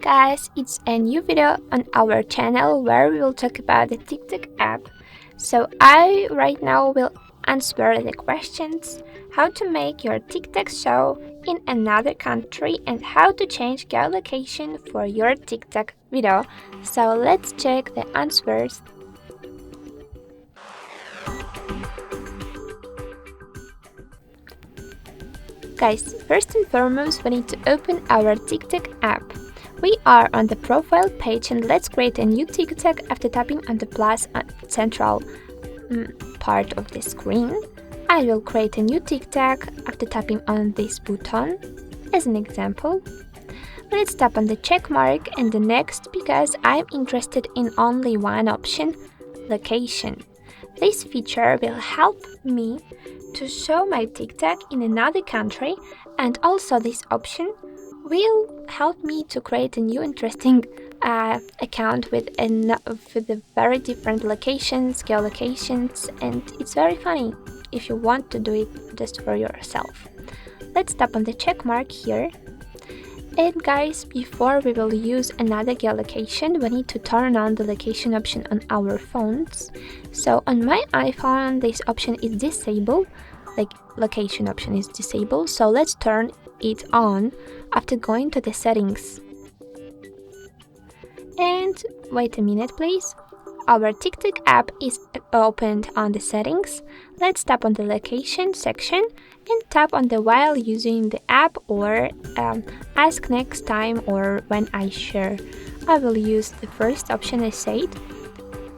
Guys, it's a new video on our channel where we will talk about the TikTok app. So I right now will answer the questions: how to make your TikTok show in another country and how to change geolocation for your TikTok video. So let's check the answers. Guys, first and foremost, we need to open our TikTok app. We are on the profile page and let's create a new TikTok after tapping on the plus on the central part of the screen. I will create a new TikTok after tapping on this button as an example. Let's tap on the check mark and the next because I'm interested in only one option, location. This feature will help me to show my TikTok in another country, and also this option will help me to create a new interesting account with the very different locations, geolocations, and it's very funny if you want to do it just for yourself. Let's tap on the check mark here. And guys, before we will use another geolocation, we need to turn on the location option on our phones. So on my iPhone, this option is disabled, like location option is disabled. So let's turn it on after going to the settings. And wait a minute, please. Our TikTok app is opened on the settings. Let's tap on the location section and tap on the while using the app or ask next time or when I share. I will use the first option I said.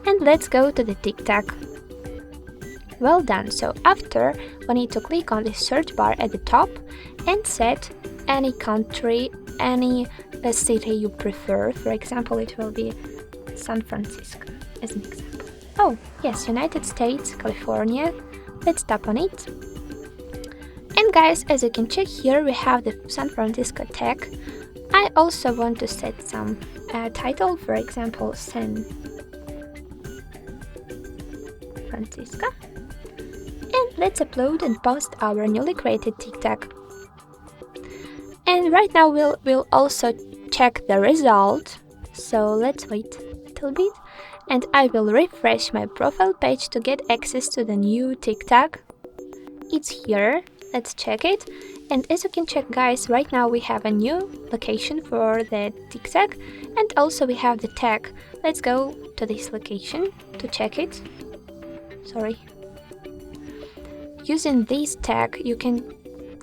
And let's go to the TikTok. Well done. So after, we need to click on the search bar at the top and set any country, any city you prefer. For example, it will be San Francisco as an example. Oh, yes, United States, California. Let's tap on it. And guys, as you can check here, we have the San Francisco tag. I also want to set some title, for example, San Francisco. And let's upload and post our newly created TikTok. And right now we'll also check the result. So let's wait a little bit. And I will refresh my profile page to get access to the new TikTok. It's here. Let's check it. And as you can check, guys, right now we have a new location for the TikTok. And also we have the tag. Let's go to this location to check it. Sorry. Using this tag, you can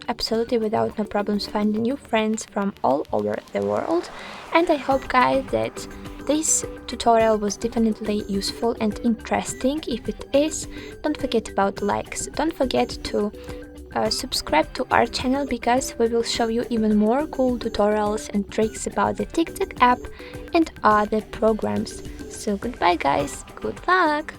absolutely without no problems find new friends from all over the world. And I hope, guys, that this tutorial was definitely useful and interesting. If it is, don't forget about likes. Don't forget to subscribe to our channel because we will show you even more cool tutorials and tricks about the TikTok app and other programs. So goodbye, guys. Good luck.